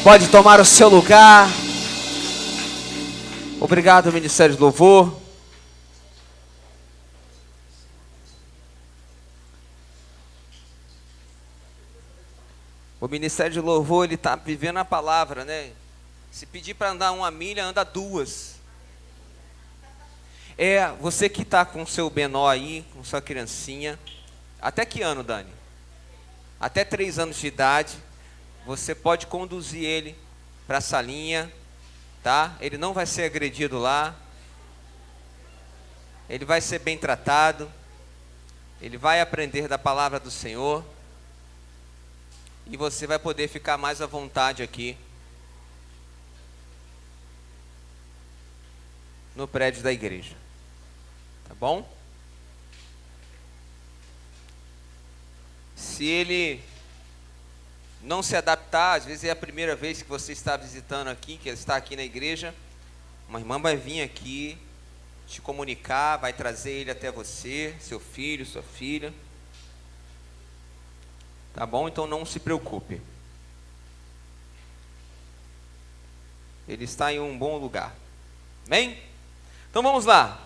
Pode tomar o seu lugar. Obrigado, Ministério de Louvor. O Ministério de Louvor, ele está vivendo a palavra, né? Se pedir para andar 1 milha, anda 2. Você que está com o seu menor aí, com sua criancinha. Até que ano, Dani? Até 3 anos de idade. Você pode conduzir ele para a salinha, tá? Ele não vai ser agredido lá. Ele vai ser bem tratado. Ele vai aprender da palavra do Senhor. E você vai poder ficar mais à vontade aqui no prédio da igreja. Tá bom? Se ele não se adaptar, às vezes é a primeira vez que você está visitando aqui, que ele está aqui na igreja, uma irmã vai vir aqui te comunicar, vai trazer ele até você, seu filho, sua filha. Tá bom? Então não se preocupe. Ele está em um bom lugar. Amém? Então vamos lá.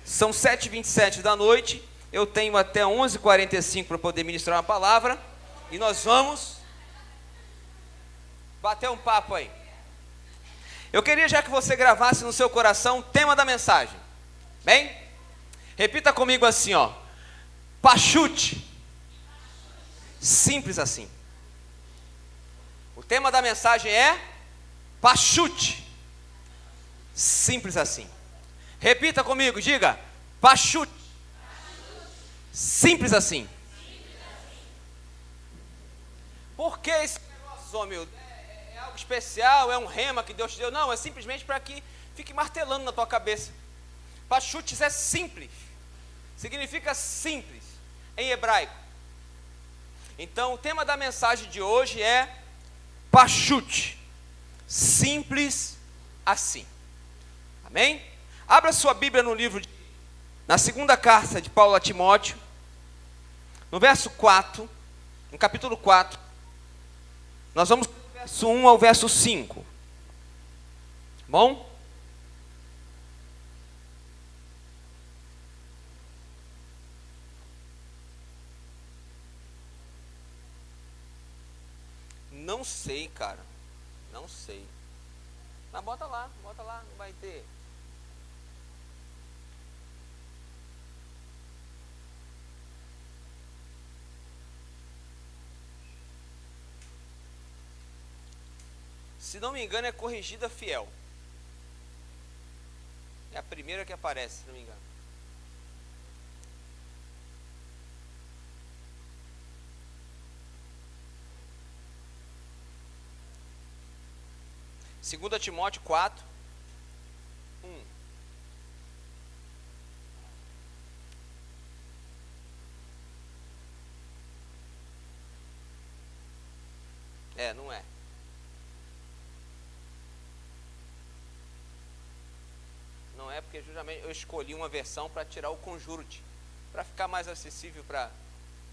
São 7h27 da noite. Eu tenho até 11h45 para poder ministrar uma palavra. E nós vamos bater um papo aí. Eu queria já que você gravasse no seu coração o tema da mensagem. Bem? Repita comigo assim, ó. Pachute. Simples assim. O tema da mensagem é pachute. Simples assim. Repita comigo, diga. Pachute. Simples assim. Por que esse negócio, oh, meu? É algo especial? É um rema que Deus te deu? Não, é simplesmente para que fique martelando na tua cabeça. Pachutes é simples. Significa simples em hebraico. Então, o tema da mensagem de hoje é pachute. Simples assim. Amém? Abra sua Bíblia no livro, na segunda carta de Paulo a Timóteo, no verso 4, no capítulo 4. Nós vamos do verso 1 ao verso 5. Bom? Não sei, cara. Não sei. Mas bota lá, não vai ter. Se não me engano, é Corrigida Fiel. É a primeira que aparece, se não me engano. Segunda Timóteo 4, 1. Não é. Não é porque justamente eu escolhi uma versão para tirar o conjunto, para ficar mais acessível para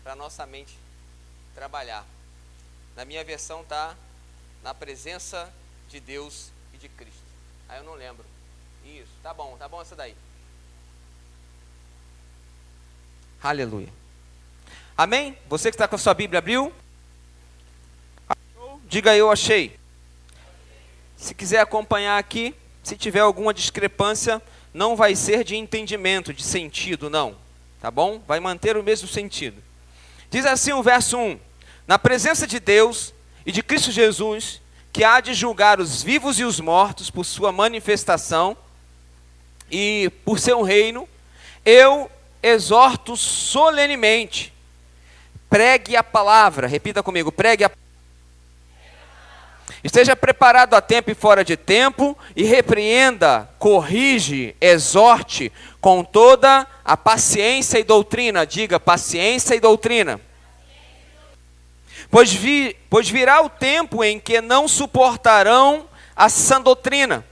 a nossa mente trabalhar. Na minha versão está na presença de Deus e de Cristo. Aí eu não lembro. Isso, tá bom essa daí. Aleluia. Amém? Você que está com a sua Bíblia, abriu? Diga eu achei. Se quiser acompanhar aqui, se tiver alguma discrepância, não vai ser de entendimento, de sentido, não. Tá bom? Vai manter o mesmo sentido. Diz assim o verso 1. Na presença de Deus e de Cristo Jesus, que há de julgar os vivos e os mortos por sua manifestação e por seu reino, eu exorto solenemente, pregue a palavra, repita comigo, pregue a palavra. Esteja preparado a tempo e fora de tempo, e repreenda, corrige, exorte com toda a paciência e doutrina. Diga, paciência e doutrina. Pois virá o tempo em que não suportarão a sã doutrina.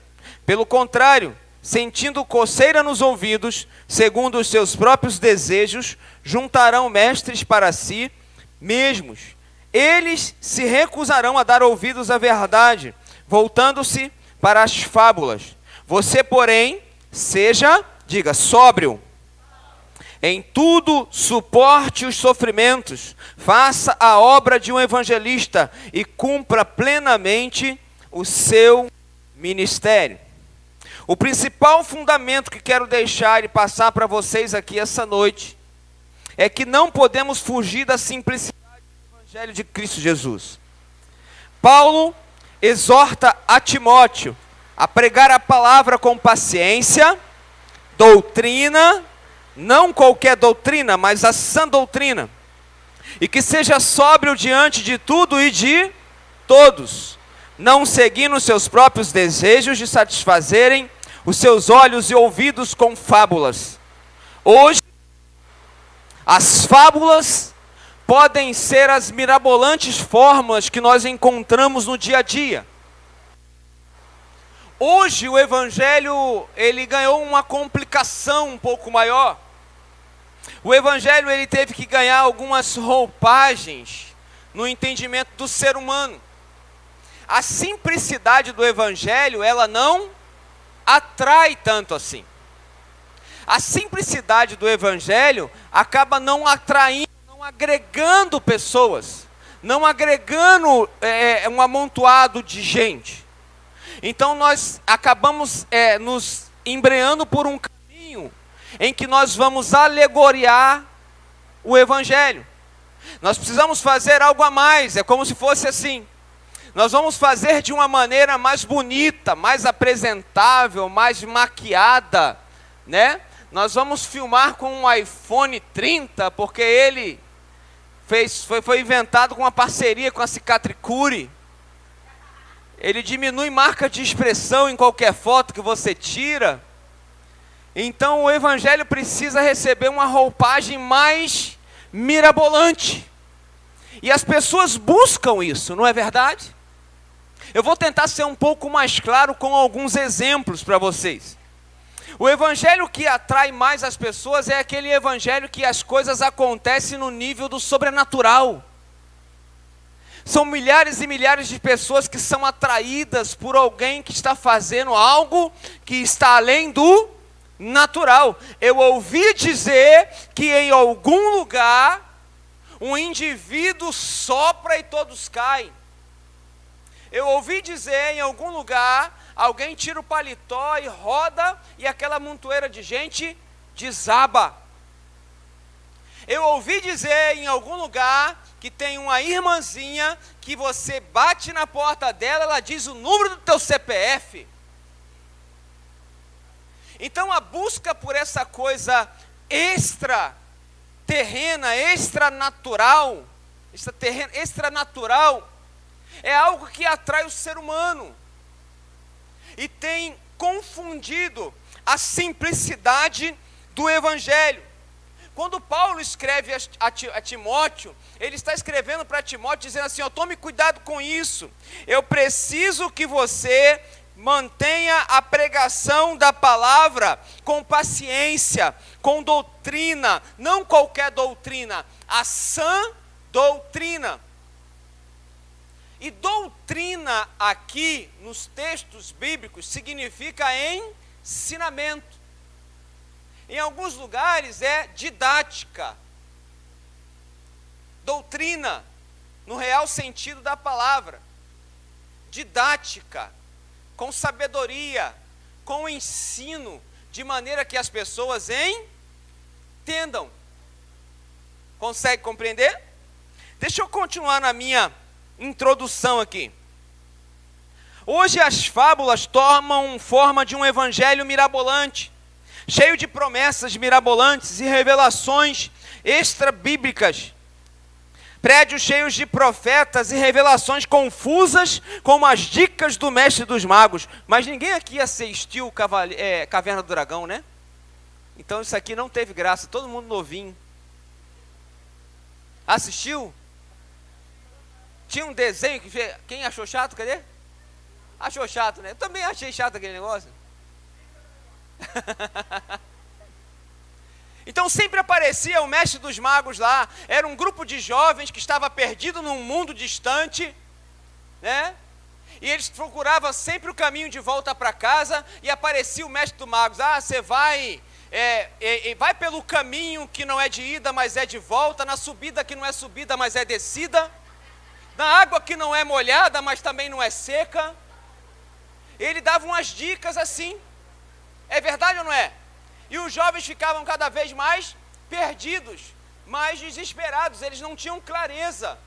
Pelo contrário, sentindo coceira nos ouvidos, segundo os seus próprios desejos, juntarão mestres para si mesmos, eles se recusarão a dar ouvidos à verdade, voltando-se para as fábulas. Você, porém, diga, sóbrio. Em tudo suporte os sofrimentos, faça a obra de um evangelista e cumpra plenamente o seu ministério. O principal fundamento que quero deixar e passar para vocês aqui essa noite é que não podemos fugir da simplicidade do Evangelho de Cristo Jesus. Paulo exorta a Timóteo a pregar a palavra com paciência, doutrina, não qualquer doutrina, mas a sã doutrina, e que seja sóbrio diante de tudo e de todos, não seguindo seus próprios desejos de satisfazerem os seus olhos e ouvidos com fábulas. Hoje, as fábulas podem ser as mirabolantes fórmulas que nós encontramos no dia a dia. Hoje o Evangelho, ele ganhou uma complicação um pouco maior. O Evangelho, ele teve que ganhar algumas roupagens no entendimento do ser humano. A simplicidade do Evangelho, ela não atrai tanto assim. A simplicidade do Evangelho acaba não atraindo, não agregando pessoas, não agregando um amontoado de gente. Então nós acabamos nos embreando por um caminho em que nós vamos alegoriar o Evangelho. Nós precisamos fazer algo a mais, é como se fosse assim. Nós vamos fazer de uma maneira mais bonita, mais apresentável, mais maquiada, né? Nós vamos filmar com um iPhone 30, porque ele foi inventado com uma parceria com a Cicatricure. Ele diminui marca de expressão em qualquer foto que você tira. Então o Evangelho precisa receber uma roupagem mais mirabolante. E as pessoas buscam isso, não é verdade? Eu vou tentar ser um pouco mais claro com alguns exemplos para vocês. O evangelho que atrai mais as pessoas é aquele evangelho que as coisas acontecem no nível do sobrenatural. São milhares e milhares de pessoas que são atraídas por alguém que está fazendo algo que está além do natural. Eu ouvi dizer que em algum lugar um indivíduo sopra e todos caem. Eu ouvi dizer em algum lugar, alguém tira o paletó e roda e aquela montoeira de gente desaba. Eu ouvi dizer em algum lugar que tem uma irmãzinha que você bate na porta dela, ela diz o número do teu CPF. Então a busca por essa coisa extraterrena, extranatural, é algo que atrai o ser humano e tem confundido a simplicidade do evangelho. Quando Paulo escreve a Timóteo, ele está escrevendo para Timóteo dizendo assim, tome cuidado com isso, eu preciso que você mantenha a pregação da palavra com paciência, com doutrina, não qualquer doutrina, a sã doutrina. E doutrina aqui, nos textos bíblicos, significa ensinamento. Em alguns lugares é didática. Doutrina, no real sentido da palavra. Didática, com sabedoria, com ensino, de maneira que as pessoas entendam. Consegue compreender? Deixa eu continuar na minha introdução aqui. Hoje as fábulas tomam forma de um evangelho mirabolante, cheio de promessas mirabolantes e revelações extra-bíblicas. Prédios cheios de profetas e revelações confusas, como as dicas do mestre dos magos. Mas ninguém aqui assistiu Caverna do Dragão, né? Então isso aqui não teve graça, todo mundo novinho. Assistiu? Tinha um desenho que quem achou chato, cadê? Achou chato, né? Eu também achei chato aquele negócio. Então sempre aparecia o mestre dos magos lá, era um grupo de jovens que estava perdido num mundo distante, né? E eles procuravam sempre o caminho de volta para casa, e aparecia o mestre dos magos. Ah, você vai, vai pelo caminho que não é de ida, mas é de volta, na subida que não é subida, mas é descida, na água que não é molhada, mas também não é seca. Ele dava umas dicas assim, é verdade ou não é? E os jovens ficavam cada vez mais perdidos, mais desesperados, eles não tinham clareza.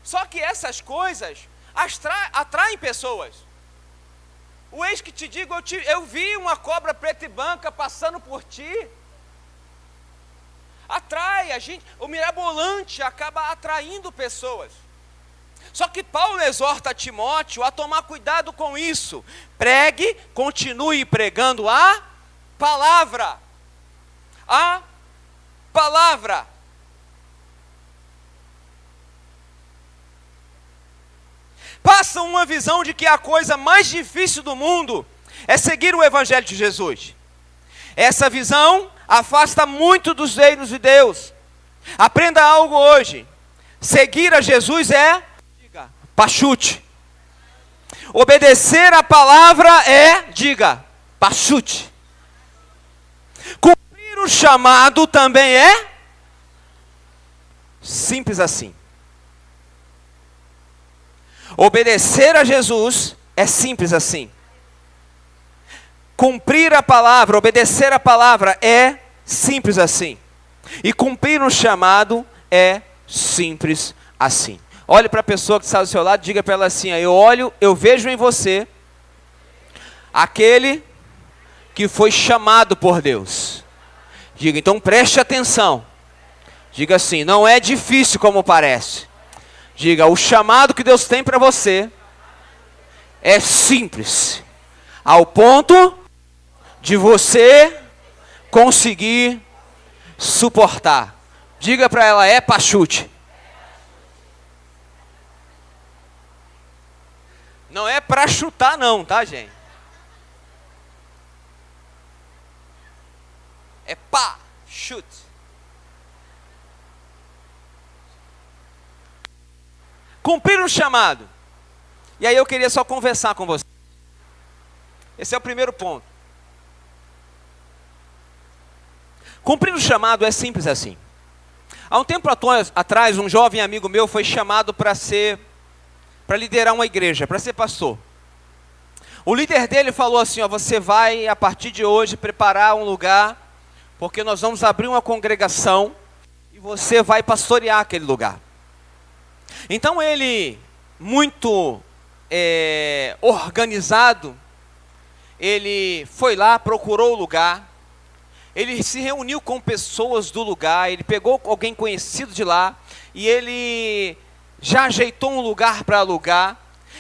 Só que essas coisas atraem pessoas. O eis que te digo, eu vi uma cobra preta e branca passando por ti. Atrai a gente, o mirabolante acaba atraindo pessoas. Só que Paulo exorta Timóteo a tomar cuidado com isso. Pregue, continue pregando a palavra. A palavra. Passam uma visão de que a coisa mais difícil do mundo é seguir o Evangelho de Jesus. Essa visão afasta muito dos reinos de Deus. Aprenda algo hoje. Seguir a Jesus é pachute. Obedecer a palavra é, diga, pachute. Cumprir o chamado também é simples assim. Obedecer a Jesus é simples assim. Cumprir a palavra, obedecer a palavra é simples assim. E cumprir o chamado é simples assim. Olhe para a pessoa que está do seu lado e diga para ela assim: eu vejo em você aquele que foi chamado por Deus. Diga, então preste atenção. Diga assim, não é difícil como parece. Diga, o chamado que Deus tem para você é simples, ao ponto de você conseguir suportar. Diga para ela, é pachute. Não é para chutar não, tá, gente? É pá, chute. Cumprir o chamado. E aí eu queria só conversar com você. Esse é o primeiro ponto. Cumprir o chamado é simples assim. Há um tempo atrás, um jovem amigo meu foi chamado para liderar uma igreja, para ser pastor. O líder dele falou assim, você vai a partir de hoje preparar um lugar, porque nós vamos abrir uma congregação e você vai pastorear aquele lugar. Então ele, muito organizado, ele foi lá, procurou o lugar, ele se reuniu com pessoas do lugar, ele pegou alguém conhecido de lá, e ele já ajeitou um lugar para alugar,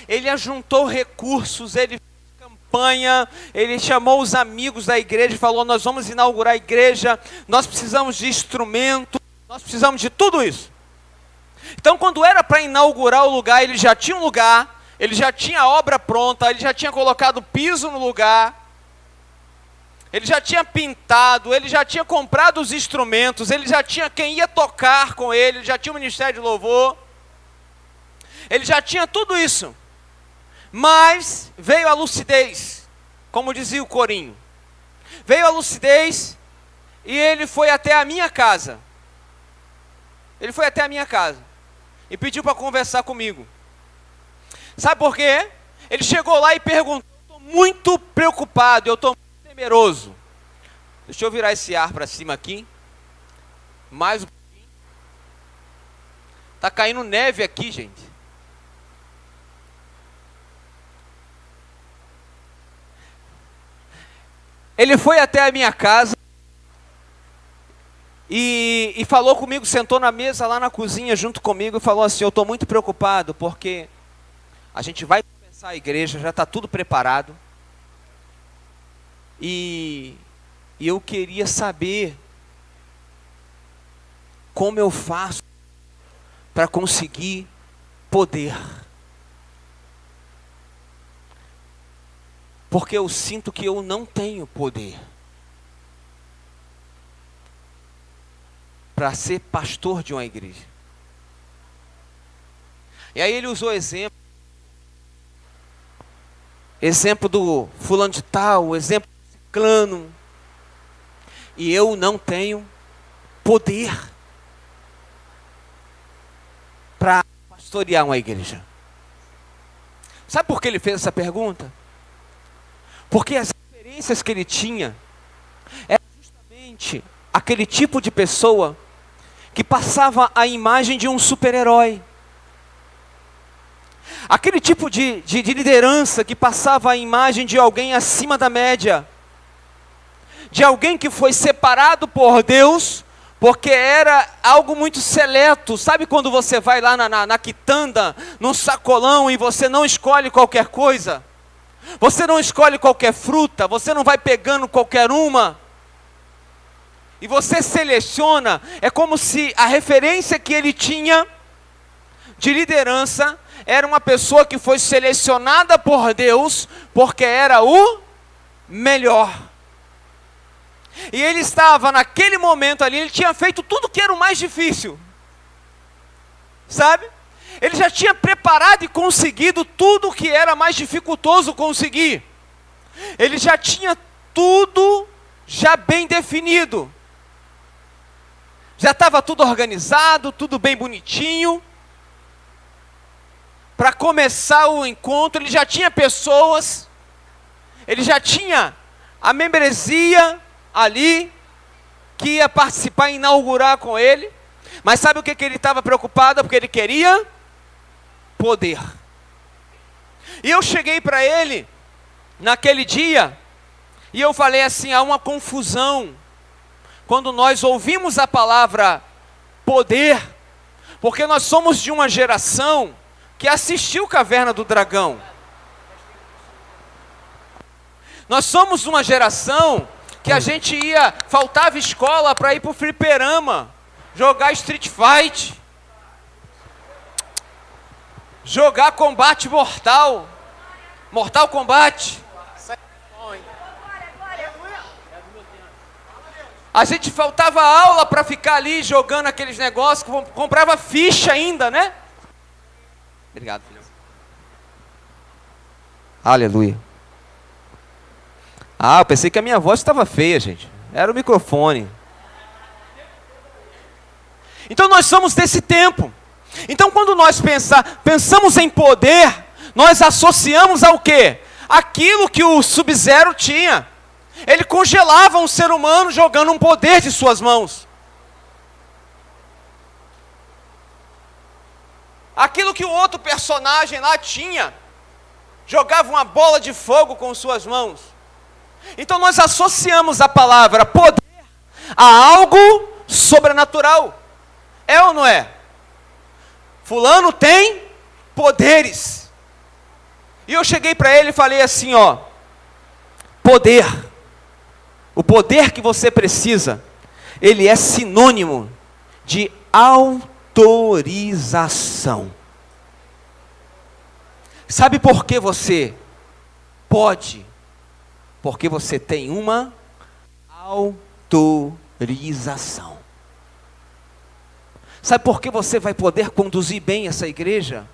ele ajuntou recursos, ele fez campanha, ele chamou os amigos da igreja e falou, nós vamos inaugurar a igreja, nós precisamos de instrumento, nós precisamos de tudo isso. Então quando era para inaugurar o lugar, ele já tinha um lugar, ele já tinha a obra pronta, ele já tinha colocado piso no lugar, ele já tinha pintado, ele já tinha comprado os instrumentos, ele já tinha quem ia tocar com ele já tinha o ministério de louvor, ele já tinha tudo isso, mas veio a lucidez, como dizia o corinho, veio a lucidez e ele foi até a minha casa, e pediu para conversar comigo. Sabe por quê? Ele chegou lá e perguntou, estou muito preocupado, eu estou muito temeroso. Deixa eu virar esse ar para cima aqui, mais um pouquinho. Está caindo neve aqui, gente. Ele foi até a minha casa e falou comigo, sentou na mesa lá na cozinha junto comigo e falou assim, eu estou muito preocupado porque a gente vai começar a igreja, já está tudo preparado e eu queria saber como eu faço para conseguir poder. Porque eu sinto que eu não tenho poder. para ser pastor de uma igreja. E aí ele usou exemplo do fulano de tal, exemplo do ciclano. E eu não tenho poder para pastorear uma igreja. Sabe por que ele fez essa pergunta? Porque as referências que ele tinha eram justamente aquele tipo de pessoa que passava a imagem de um super-herói. Aquele tipo de liderança que passava a imagem de alguém acima da média. De alguém que foi separado por Deus, porque era algo muito seleto. Sabe quando você vai lá na quitanda, num sacolão, e você não escolhe qualquer coisa? Você não escolhe qualquer fruta, você não vai pegando qualquer uma. E você seleciona, é como se a referência que ele tinha de liderança era uma pessoa que foi selecionada por Deus, porque era o melhor. E ele estava naquele momento ali, ele tinha feito tudo que era o mais difícil. Sabe? Ele já tinha preparado e conseguido tudo que era mais dificultoso conseguir. Ele já tinha tudo já bem definido. Já estava tudo organizado, tudo bem bonitinho. Para começar o encontro, ele já tinha pessoas, ele já tinha a membresia ali, que ia participar e inaugurar com ele. Mas sabe o que ele estava preocupado? Porque ele queria poder. E eu cheguei para ele, naquele dia, e eu falei assim, há uma confusão, quando nós ouvimos a palavra poder, porque nós somos de uma geração que assistiu Caverna do Dragão. Nós somos uma geração que a gente faltava escola para ir para o fliperama, jogar Street Fight, jogar combate mortal, Mortal Kombat. A gente faltava aula para ficar ali jogando aqueles negócios, comprava ficha ainda, né? Obrigado, filhão. Aleluia. Ah, eu pensei que a minha voz estava feia, gente. Era o microfone. Então nós somos desse tempo. Então quando nós pensamos em poder, nós associamos ao quê? Aquilo que o Sub-Zero tinha. Ele congelava um ser humano jogando um poder de suas mãos. Aquilo que o outro personagem lá tinha, jogava uma bola de fogo com suas mãos. Então nós associamos a palavra poder a algo sobrenatural. É ou não é? Fulano tem poderes. E eu cheguei para ele e falei assim, ó, poder, o poder que você precisa, ele é sinônimo de autorização. Sabe por que você pode? Porque você tem uma autorização. Sabe por que você vai poder conduzir bem essa igreja?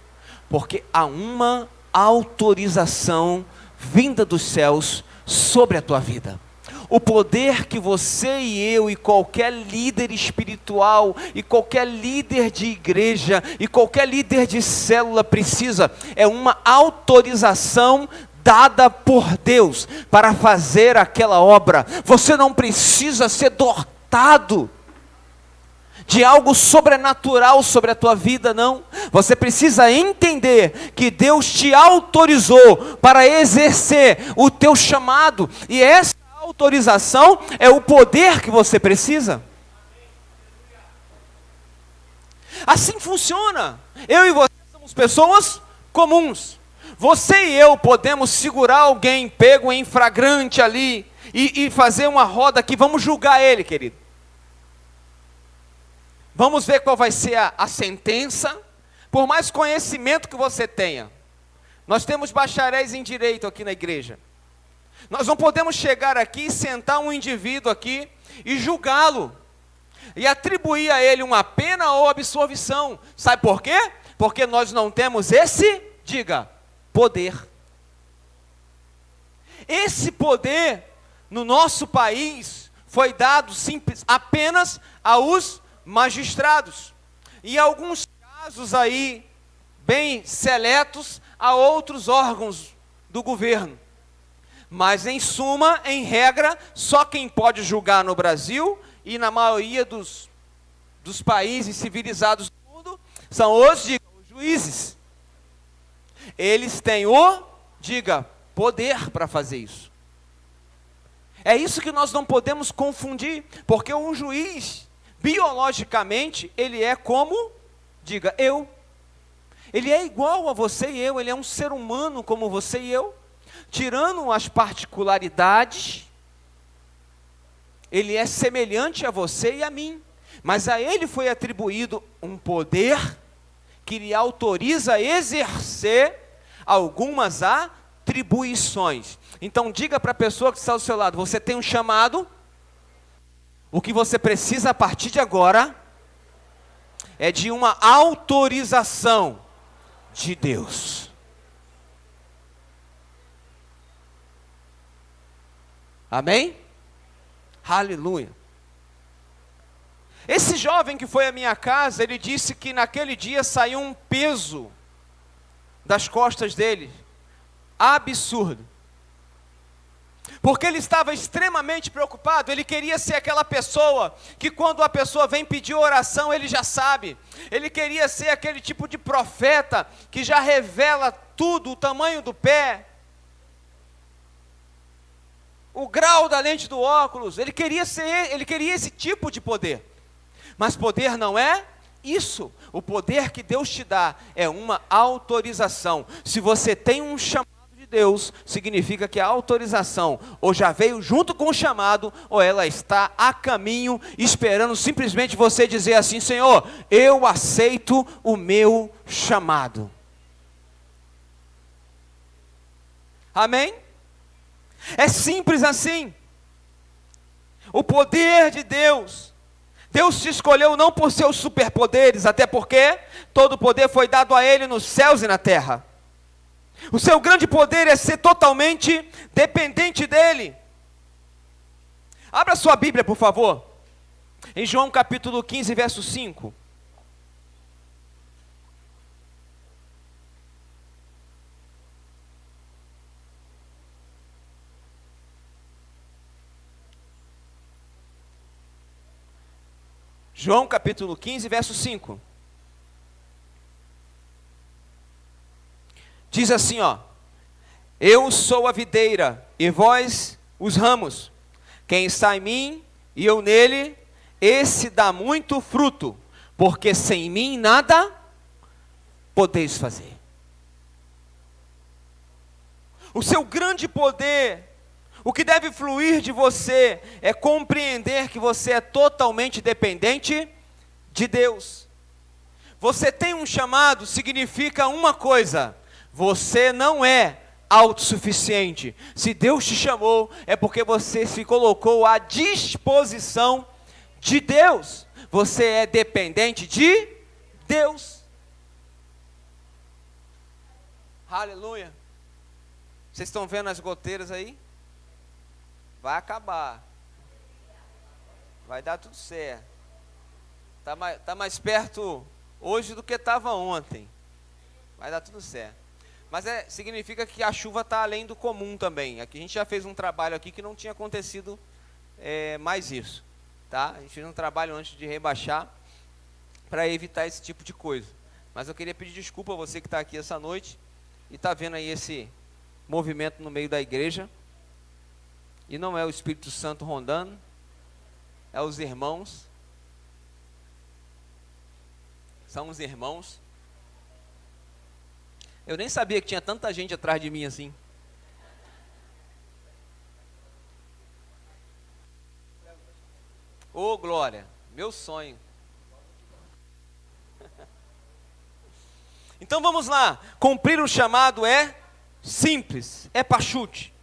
Porque há uma autorização vinda dos céus sobre a tua vida. O poder que você e eu e qualquer líder espiritual e qualquer líder de igreja e qualquer líder de célula precisa é uma autorização dada por Deus para fazer aquela obra. Você não precisa ser dotado de algo sobrenatural sobre a tua vida, não. Você precisa entender que Deus te autorizou para exercer o teu chamado, e essa autorização é o poder que você precisa. Assim funciona. Eu e você somos pessoas comuns. Você e eu podemos segurar alguém pego em flagrante ali e fazer uma roda aqui, vamos julgar ele, querido. Vamos ver qual vai ser a sentença, por mais conhecimento que você tenha. Nós temos bacharéis em direito aqui na igreja. Nós não podemos chegar aqui e sentar um indivíduo aqui e julgá-lo. e atribuir a ele uma pena ou absolvição. Sabe por quê? Porque nós não temos esse, diga, poder. Esse poder no nosso país foi dado simples, apenas aos magistrados. E em alguns casos aí, bem seletos, a outros órgãos do governo. Mas em suma, em regra, só quem pode julgar no Brasil e na maioria dos países civilizados do mundo são os juízes. Eles têm o, diga, poder para fazer isso. É isso que nós não podemos confundir, porque um juiz, biologicamente, ele é como, diga, eu. Ele é igual a você e eu, ele é um ser humano como você e eu. Tirando as particularidades, ele é semelhante a você e a mim. Mas a ele foi atribuído um poder que lhe autoriza a exercer algumas atribuições. Então diga para a pessoa que está ao seu lado, você tem um chamado, o que você precisa a partir de agora é de uma autorização de Deus. Amém? Aleluia. Esse jovem que foi à minha casa, ele disse que naquele dia saiu um peso das costas dele, absurdo. Porque ele estava extremamente preocupado, ele queria ser aquela pessoa que quando a pessoa vem pedir oração, ele já sabe. Ele queria ser aquele tipo de profeta que já revela tudo, o tamanho do pé, o grau da lente do óculos. Ele queria esse tipo de poder. Mas poder não é isso. O poder que Deus te dá é uma autorização. Se você tem um chamado de Deus, significa que a autorização ou já veio junto com o chamado, ou ela está a caminho, esperando simplesmente você dizer assim: Senhor, eu aceito o meu chamado. Amém? É simples assim. O poder de Deus. Deus te escolheu não por seus superpoderes, até porque todo poder foi dado a Ele nos céus e na terra. O seu grande poder é ser totalmente dependente dEle. Abra sua Bíblia, por favor, em João capítulo 15, verso 5. João capítulo 15, verso 5. Diz assim, ó: Eu sou a videira, e vós os ramos. Quem está em mim, e eu nele, esse dá muito fruto, porque sem mim nada podeis fazer. O seu grande poder, o que deve fluir de você é compreender que você é totalmente dependente de Deus. Você tem um chamado, significa uma coisa: você não é autossuficiente. Se Deus te chamou, é porque você se colocou à disposição de Deus. Você é dependente de Deus. Aleluia. Vocês estão vendo as goteiras aí? Vai acabar. Vai dar tudo certo. Tá mais perto hoje do que estava ontem. Vai dar tudo certo. Mas significa que a chuva está além do comum também. Aqui a gente já fez um trabalho aqui que não tinha acontecido mais isso. Tá? A gente fez um trabalho antes de rebaixar para evitar esse tipo de coisa. Mas eu queria pedir desculpa a você que está aqui essa noite e está vendo aí esse movimento no meio da igreja. E não é o Espírito Santo rondando, é os irmãos. São os irmãos. Eu nem sabia que tinha tanta gente atrás de mim assim. Ô, glória, meu sonho. Então vamos lá. Cumprir o chamado é simples, é pachute.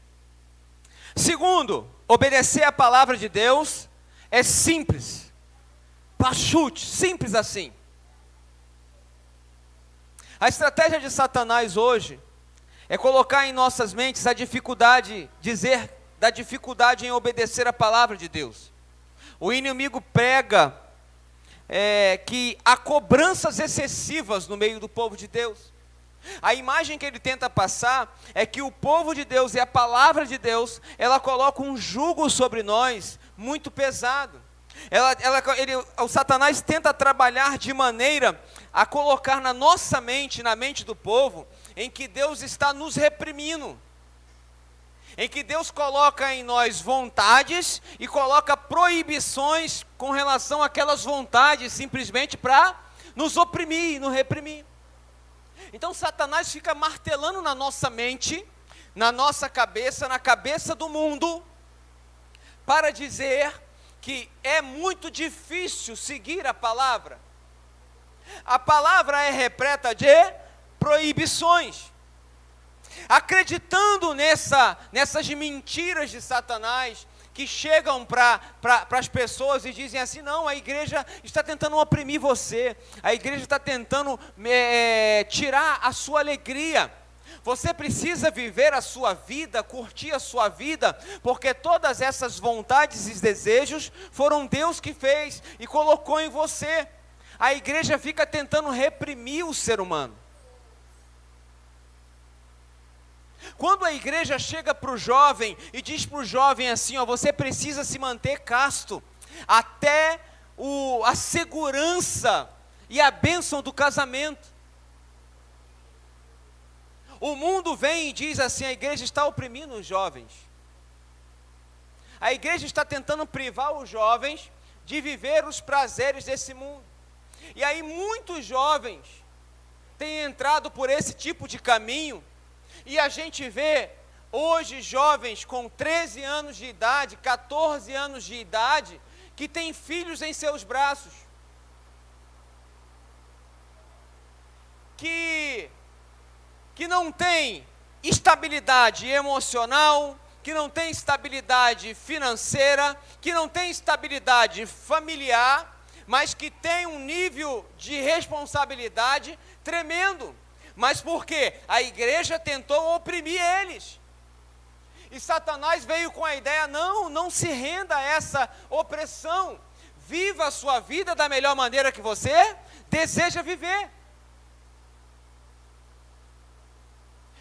Segundo, obedecer a palavra de Deus é simples. Pachute, simples assim. A estratégia de Satanás hoje é colocar em nossas mentes a dificuldade, dizer da dificuldade em obedecer a palavra de Deus. O inimigo prega que há cobranças excessivas no meio do povo de Deus. A imagem que ele tenta passar é que o povo de Deus e a palavra de Deus, ela coloca um jugo sobre nós muito pesado. O Satanás tenta trabalhar de maneira a colocar na nossa mente, na mente do povo, em que Deus está nos reprimindo, em que Deus coloca em nós vontades e coloca proibições com relação àquelas vontades, simplesmente para nos oprimir e nos reprimir. Então Satanás fica martelando na nossa mente, na nossa cabeça, na cabeça do mundo, para dizer que é muito difícil seguir a palavra. A palavra é repleta de proibições. Acreditando nessas mentiras de Satanás, que chegam para as pessoas e dizem assim: não, a igreja está tentando oprimir você, a igreja está tentando tirar a sua alegria. Você precisa viver a sua vida, curtir a sua vida, porque todas essas vontades e desejos foram Deus que fez e colocou em você. A igreja fica tentando reprimir o ser humano. Quando a igreja chega para o jovem e diz para o jovem assim: você precisa se manter casto, até a segurança e a bênção do casamento. O mundo vem e diz assim: a igreja está oprimindo os jovens. A igreja está tentando privar os jovens de viver os prazeres desse mundo. E aí muitos jovens têm entrado por esse tipo de caminho. E a gente vê hoje jovens com 13 anos de idade, 14 anos de idade, que têm filhos em seus braços, que não tem estabilidade emocional, que não tem estabilidade financeira, que não tem estabilidade familiar, mas que tem um nível de responsabilidade tremendo. Mas por quê? A igreja tentou oprimir eles. E Satanás veio com a ideia: não se renda a essa opressão. Viva a sua vida da melhor maneira que você deseja viver.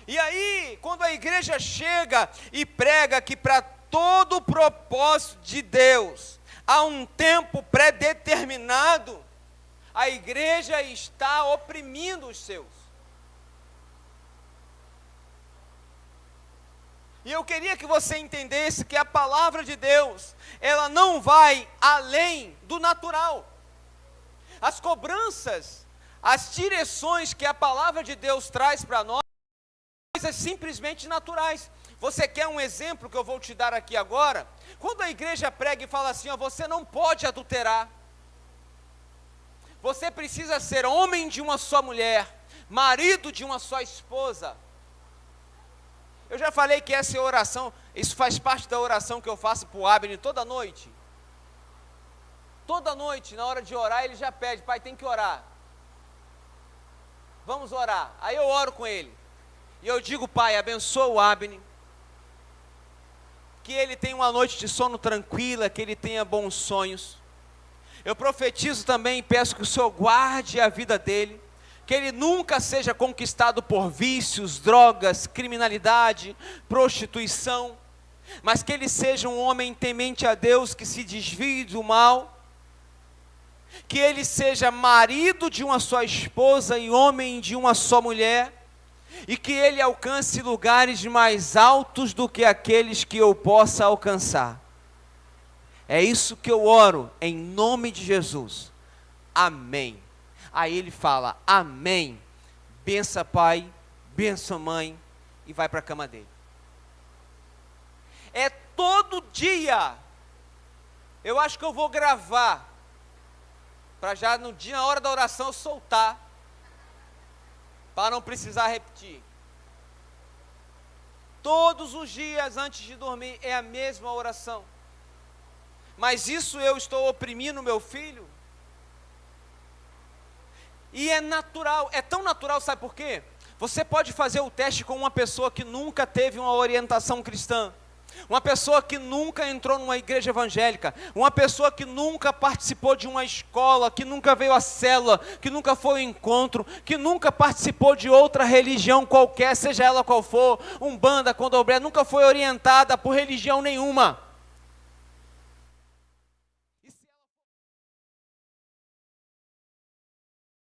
E aí, quando a igreja chega e prega que para todo o propósito de Deus há um tempo pré-determinado, a igreja está oprimindo os seus. E eu queria que você entendesse que a palavra de Deus, ela não vai além do natural. As cobranças, as direções que a palavra de Deus traz para nós, são coisas simplesmente naturais. Você quer um exemplo que eu vou te dar aqui agora? Quando a igreja prega e fala assim: você não pode adulterar. Você precisa ser homem de uma só mulher, marido de uma só esposa. Eu já falei que essa oração, isso faz parte da oração que eu faço para o Abner toda noite. Toda noite, na hora de orar, ele já pede: pai, tem que orar. Vamos orar. Aí eu oro com ele. E eu digo: pai, abençoa o Abner, que ele tenha uma noite de sono tranquila, que ele tenha bons sonhos. Eu profetizo também e peço que o Senhor guarde a vida dele, que ele nunca seja conquistado por vícios, drogas, criminalidade, prostituição, mas que ele seja um homem temente a Deus, que se desvie do mal, que ele seja marido de uma só esposa e homem de uma só mulher, e que ele alcance lugares mais altos do que aqueles que eu possa alcançar. É isso que eu oro, em nome de Jesus. Amém. Aí ele fala: amém, bença pai, bença mãe, e vai para a cama dele. É todo dia. Eu acho que eu vou gravar, para já no dia, na hora da oração, eu soltar, para não precisar repetir. Todos os dias antes de dormir é a mesma oração. Mas isso eu estou oprimindo meu filho? E é natural, é tão natural, sabe por quê? Você pode fazer o teste com uma pessoa que nunca teve uma orientação cristã, uma pessoa que nunca entrou numa igreja evangélica, uma pessoa que nunca participou de uma escola, que nunca veio à célula, que nunca foi ao encontro, que nunca participou de outra religião qualquer, seja ela qual for, umbanda, candomblé, nunca foi orientada por religião nenhuma.